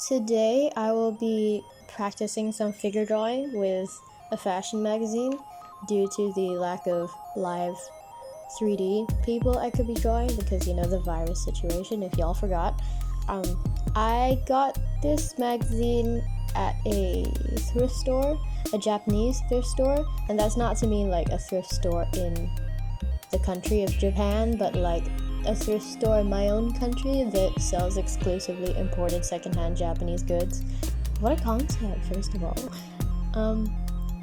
today I will be practicing some figure drawing with a fashion magazine due to the lack of live 3D people I could be drawing because the virus situation, if y'all forgot. Um, I got this magazine at a thrift store, a Japanese thrift store, and that's not to mean like a thrift store in the country of Japan, but like a thrift store in my own country that sells exclusively imported secondhand Japanese goods. What a concept, first of all.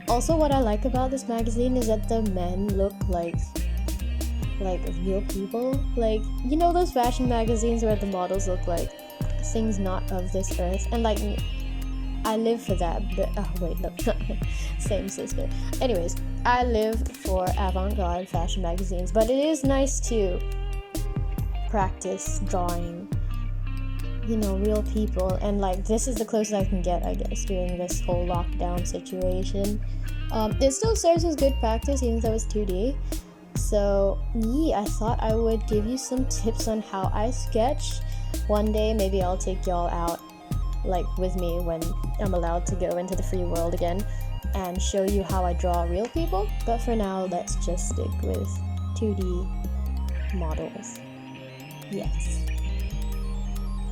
Also, what I like about this magazine is that the men look like real people. Like, those fashion magazines where the models look like things not of this earth, and like I live for that. But wait, no, same sister. Anyways, I live for avant-garde fashion magazines, but it is nice to practice drawing real people, and like this is the closest I can get, I guess, during this whole lockdown situation. It still serves as good practice even though it's 2D. So I thought I would give you some tips on how I sketch. One day maybe I'll take y'all out like with me when I'm allowed to go into the free world again and show you how I draw real people. But for now, let's just stick with 2D models. Yes.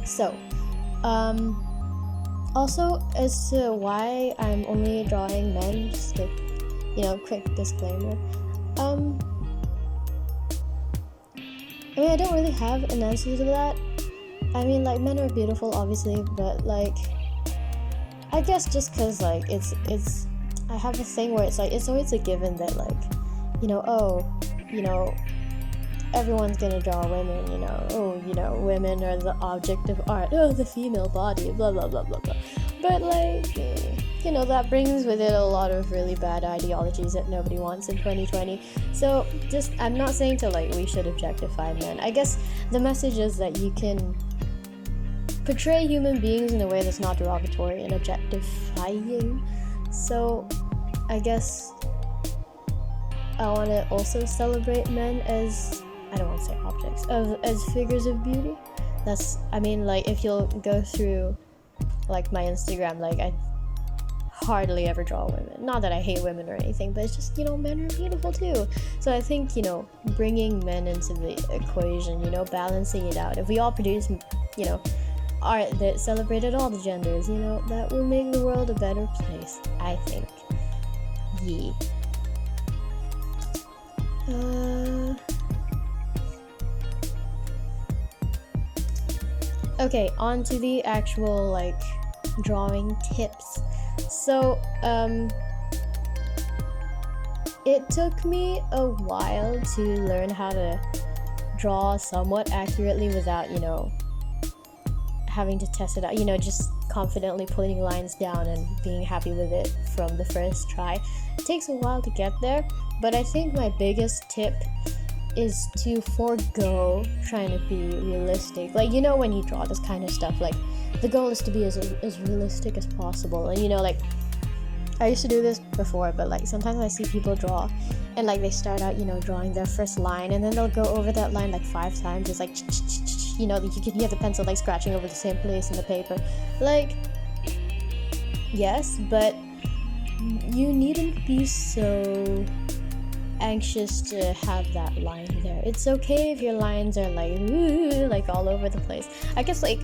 So, also as to why I'm only drawing men, just a quick disclaimer. I don't really have an answer to that. I mean, like, men are beautiful, obviously, but like, I guess just cause like it's I have a thing where it's always a given that everyone's gonna draw women, women are the object of art, the female body, blah blah blah blah blah. But like, that brings with it a lot of really bad ideologies that nobody wants in 2020. So I'm not saying to like we should objectify men. I guess the message is that you can portray human beings in a way that's not derogatory and objectifying. So I guess I want to also celebrate men as, I don't want to say objects, as figures of beauty. If you'll go through like my Instagram, like I hardly ever draw women. Not that I hate women or anything, but it's just, men are beautiful too. So I think, bringing men into the equation, balancing it out. If we all produce, art that celebrated all the genders, that will make the world a better place, I think. Yeah. Okay, on to the actual like drawing tips. So it took me a while to learn how to draw somewhat accurately without having to test it out, just confidently putting lines down and being happy with it from the first try. It takes a while to get there, but I think my biggest tip is to forego trying to be realistic. Like, when you draw this kind of stuff, like the goal is to be as realistic as possible. And like I used to do this before, but like sometimes I see people draw and like they start out drawing their first line, and then they'll go over that line like 5 times. It's like you can hear the pencil like scratching over the same place in the paper. Like, yes, but you needn't be so anxious to have that line there. It's okay if your lines are like all over the place. I guess like,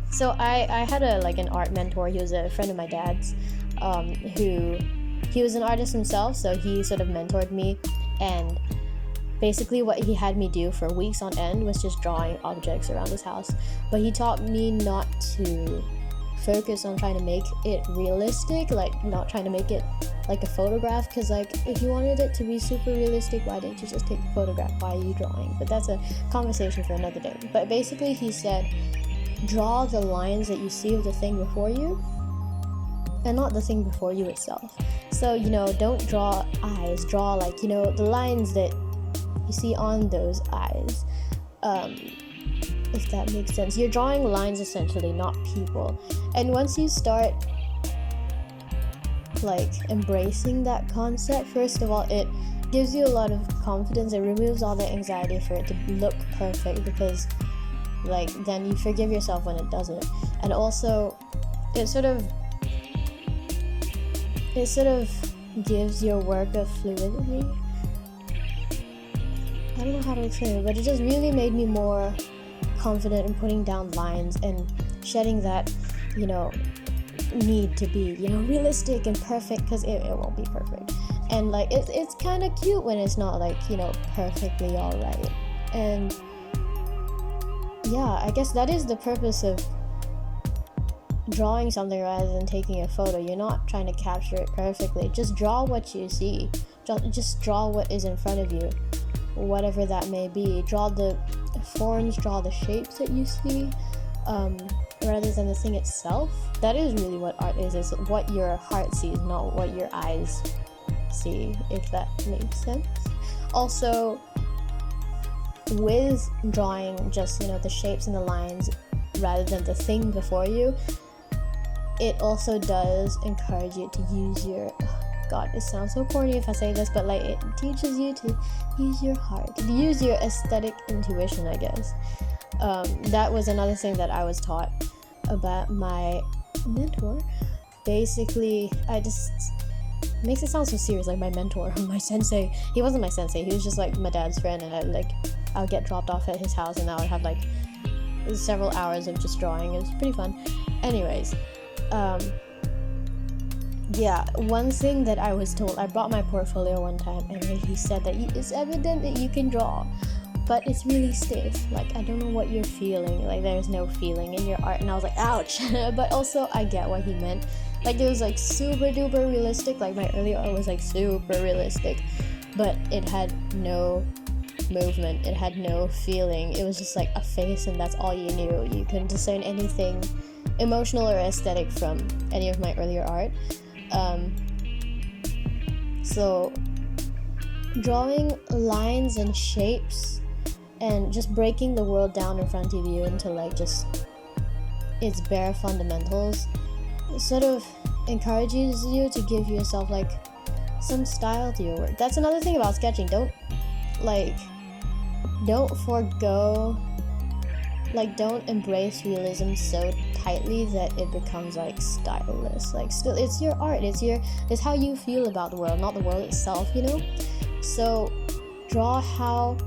so I had an art mentor. He was a friend of my dad's, he was an artist himself, so he sort of mentored me, and basically what he had me do for weeks on end was just drawing objects around his house. But he taught me not to focus on trying to make it realistic, like not trying to make it like a photograph, because like if you wanted it to be super realistic, why didn't you just take the photograph? Why are you drawing? But that's a conversation for another day. But basically he said, draw the lines that you see of the thing before you and not the thing before you itself. So don't draw eyes, draw like the lines that you see on those eyes, if that makes sense. You're drawing lines essentially, not people. And once you start like embracing that concept, first of all, it gives you a lot of confidence. It removes all the anxiety for it to look perfect, because like then you forgive yourself when it doesn't. And also it sort of gives your work a fluidity. I don't know how to explain it, but it just really made me more confident in putting down lines and shedding that, need to be, realistic and perfect, because it won't be perfect. And like it's kind of cute when it's not like, perfectly alright. And yeah, I guess that is the purpose of drawing something rather than taking a photo. You're not trying to capture it perfectly. Just draw what you see. Just draw what is in front of you, whatever that may be. Draw the forms, draw the shapes that you see, rather than the thing itself. That is really what art is what your heart sees, not what your eyes see, if that makes sense. Also, with drawing just, the shapes and the lines rather than the thing before you, it also does encourage you to use your, God, it sounds so corny if I say this, but like it teaches you to use your heart, to use your aesthetic intuition, I guess. That was another thing that I was taught about my mentor. Basically, makes it sound so serious, like my mentor, my sensei. He wasn't my sensei, he was just like my dad's friend, and I'll get dropped off at his house and I would have like several hours of just drawing. It was pretty fun. Anyways, yeah, one thing that I was told, I brought my portfolio one time and he said that it's evident that you can draw, but it's really stiff. Like, I don't know what you're feeling. Like, there's no feeling in your art. And I was like, ouch. But also, I get what he meant. Like, it was like super duper realistic. Like, my earlier art was like super realistic, but it had no movement. It had no feeling. It was just like a face, and that's all you knew. You couldn't discern anything emotional or aesthetic from any of my earlier art. So drawing lines and shapes and just breaking the world down in front of you into like just its bare fundamentals sort of encourages you to give yourself like some style to your work. That's another thing about sketching. Don't embrace realism so tightly that it becomes like styleless. Like, still, it's your art, it's how you feel about the world, not the world itself, So draw how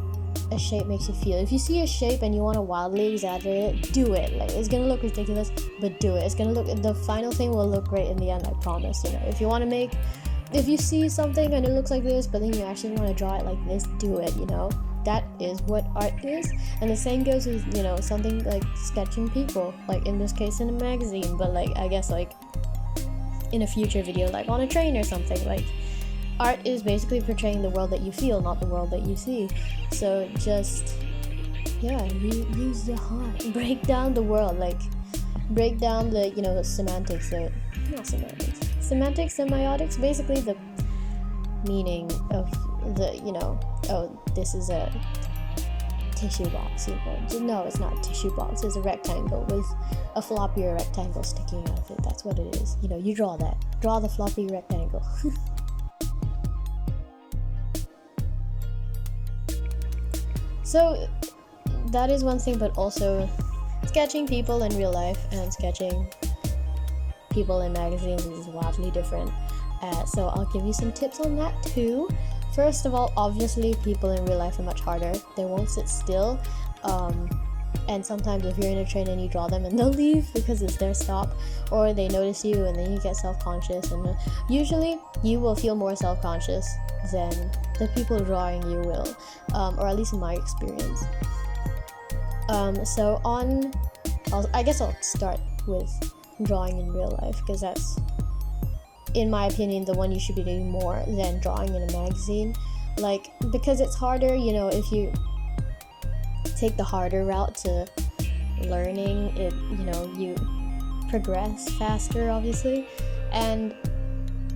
a shape makes you feel. If you see a shape and you want to wildly exaggerate it, do it. Like, it's gonna look ridiculous, but do it. The final thing will look great in the end, I promise. If you see something and it looks like this, but then you actually want to draw it like this, do it. That is what art is. And the same goes with, something like sketching people, like in this case in a magazine, but like, I guess like in a future video, like on a train or something. Like, art is basically portraying the world that you feel, not the world that you see. So just, use your heart. Break down the world, like break down the, semantics, semiotics, basically the meaning of the, this is a tissue box, No, it's not a tissue box, it's a rectangle with a floppy rectangle sticking out of it. That's what it is. You draw that. Draw the floppy rectangle. So that is one thing, but also sketching people in real life and sketching people in magazines is wildly different. So I'll give you some tips on that too. First of all, obviously people in real life are much harder. They won't sit still. And sometimes if you're in a train and you draw them and they'll leave because it's their stop, or they notice you and then you get self-conscious, and usually you will feel more self-conscious than the people drawing you will, or at least in my experience. I guess I'll start with drawing in real life, because that's, in my opinion, the one you should be doing more than drawing in a magazine. Like, because it's harder, if you take the harder route to learning it, you progress faster, obviously. And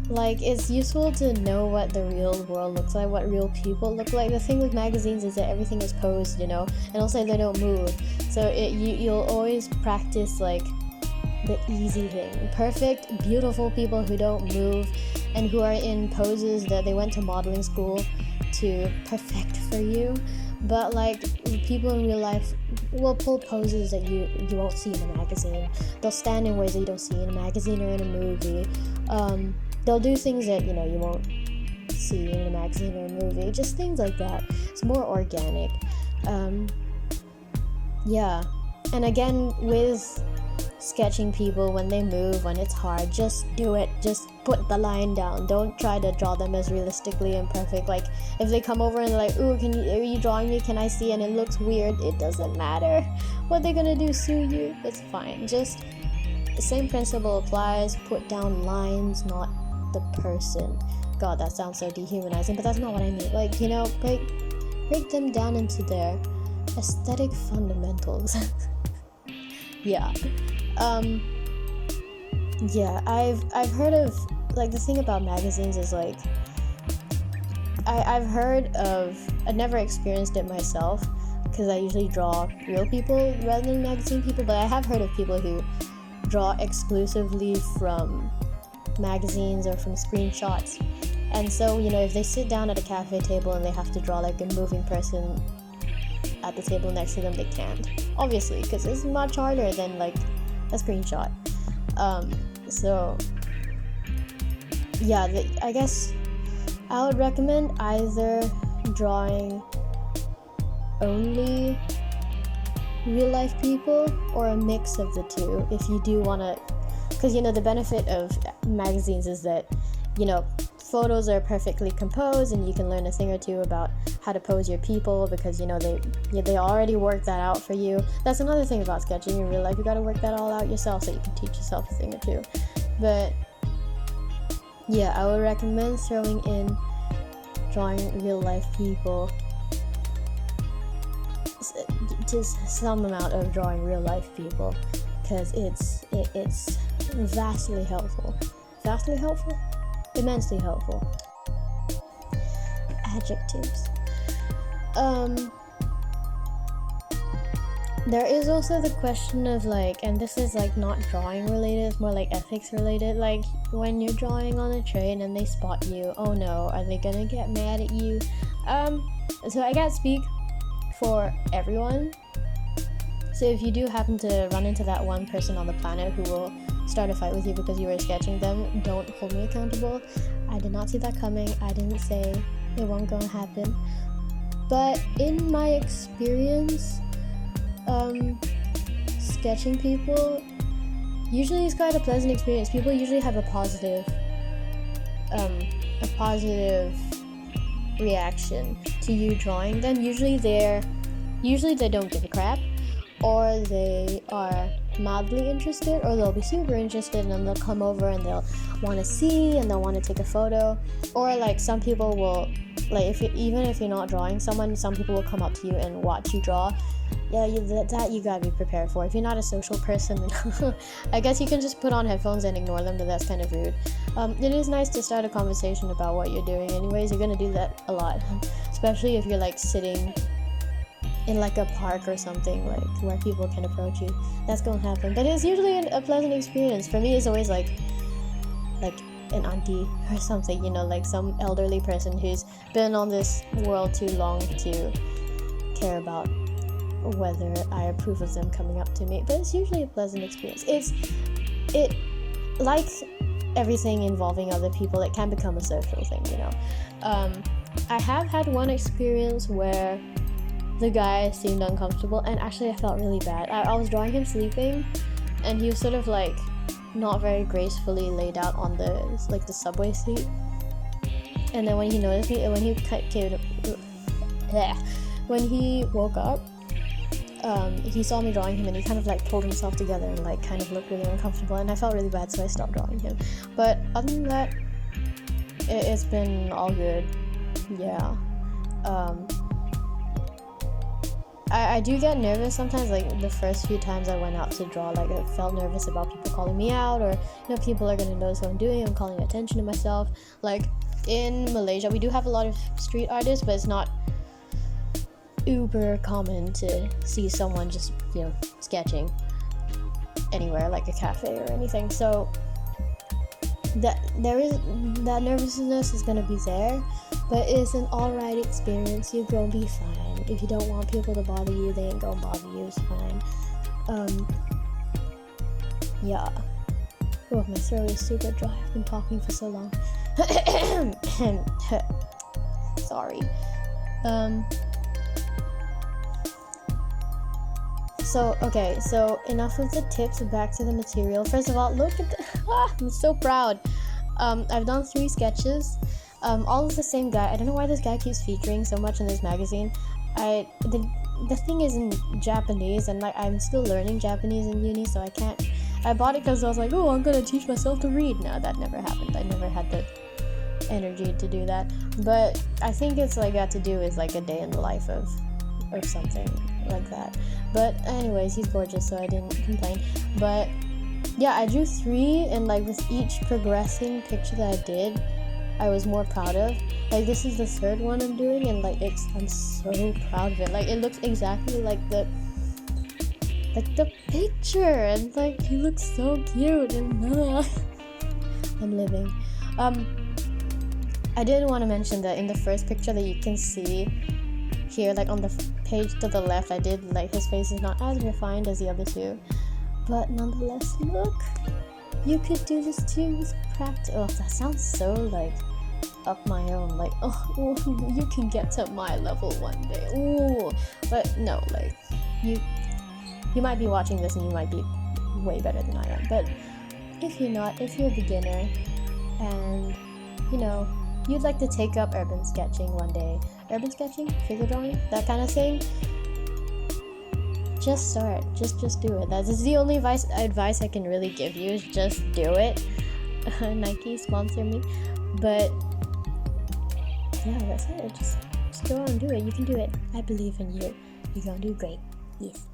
like, it's useful to know what the real world looks like, what real people look like. The thing with magazines is that everything is posed, and also they don't move. So you'll always practice like the easy thing. Perfect, beautiful people who don't move and who are in poses that they went to modeling school to perfect for you. but like people in real life will pull poses that you won't see in a magazine. They'll stand in ways that you don't see in a magazine or in a movie. They'll do things that you won't see in a magazine or a movie, just things like that. It's more organic. Yeah, and again, with sketching people, when they move, when it's hard, just do it. Just put the line down. Don't try to draw them as realistically and perfect. Like if they come over and they're like, ooh, are you drawing me, can I see, and it looks weird, it doesn't matter what they're gonna do, sue you. It's fine. Just the same principle applies. Put down lines, not the person. God, that sounds so dehumanizing, but that's not what I mean. Like, break them down into their aesthetic fundamentals. Yeah. Yeah, I've heard of, like, the thing about magazines is, like, I've heard of, I've never experienced it myself, because I usually draw real people rather than magazine people, but I have heard of people who draw exclusively from magazines or from screenshots. And so, if they sit down at a cafe table and they have to draw, like, a moving person at the table next to them, they can't, obviously, because it's much harder than, like, a screenshot. So yeah, I guess I would recommend either drawing only real life people or a mix of the two, if you do want to, because the benefit of magazines is that photos are perfectly composed and you can learn a thing or two about how to pose your people, because they already work that out for you. That's another thing about sketching in real life. You got to work that all out yourself so you can teach yourself a thing or two. But yeah, I would recommend throwing in drawing real life people, just some amount of drawing real life people, because it's vastly helpful. Immensely helpful. Adjectives. There is also the question of, like, and this is, like, not drawing related, it's more like ethics related, like when you're drawing on a train and they spot you, oh no, are they gonna get mad at you? So I can't speak for everyone, so if you do happen to run into that one person on the planet who will start a fight with you because you were sketching them, don't hold me accountable. I did not see that coming. I didn't say it won't gonna happen. But in my experience, sketching people usually is quite a pleasant experience. People usually have a positive reaction to you drawing them. Usually they don't give a crap, or they are mildly interested, or they'll be super interested and then they'll come over and they'll want to see and they'll want to take a photo. Or like some people will, like, even if you're not drawing someone, some people will come up to you and watch you draw. Yeah, that you gotta be prepared for. If you're not a social person, then I guess you can just put on headphones and ignore them, but that's kind of rude. It is nice to start a conversation about what you're doing anyways. You're gonna do that a lot, especially if you're like sitting in like a park or something, like where people can approach you. That's gonna happen, but it's usually a pleasant experience. For me, it's always like an auntie or something, like some elderly person who's been on this world too long to care about whether I approve of them coming up to me. But it's usually a pleasant experience. It like everything involving other people, it can become a social thing, I have had one experience where the guy seemed uncomfortable, and actually I felt really bad. I was drawing him sleeping, and he was sort of like not very gracefully laid out on the subway seat. And then when he noticed me, when he woke up, he saw me drawing him and he kind of like pulled himself together and like kind of looked really uncomfortable, and I felt really bad, so I stopped drawing him. But other than that, it's been all good. Yeah. I do get nervous sometimes, like the first few times I went out to draw, like I felt nervous about people calling me out, or people are gonna notice what I'm doing. I'm calling attention to myself. Like in Malaysia, we do have a lot of street artists, but it's not uber common to see someone just sketching anywhere, like a cafe or anything. So that nervousness is gonna be there, but it's an alright experience. You're gonna be fine. If you don't want people to bother you, they ain't gonna bother you. It's fine. Yeah. Oh, my throat is super dry. I've been talking for so long. Sorry. So enough of the tips, back to the material. First of all, look at the I'm so proud. I've done 3 sketches, all of the same guy. I don't know why this guy keeps featuring so much in this magazine. The thing is in Japanese, and like I'm still learning Japanese in uni, so I bought it because I was like, oh, I'm gonna teach myself to read. No, that never happened. I never had the energy to do that. But I think it's like got to do with like a day in the life of something like that. But anyways, he's gorgeous, so I didn't complain. But yeah, I drew 3, and like with each progressing picture that I did, I was more proud of. Like this is the 3rd one I'm doing, and like I'm so proud of it. Like it looks exactly like the picture, and like he looks so cute, and I'm living. I did want to mention that in the first picture that you can see here, like on the page to the left, I did like his face is not as refined as the other 2, but nonetheless, look, you could do this too with practice. Oh, that sounds so like up my own, like oh, you can get to my level one day. Oh, but no, like you might be watching this and you might be way better than I am. But if you're not, if you're a beginner and you know you'd like to take up urban sketching one day, urban sketching, figure drawing, that kind of thing, just start. Just do it. That is the only advice I can really give you, is just do it. Nike sponsor me. But yeah, that's it. Just go on and do it. You can do it. I believe in you. You're gonna do great. Yes.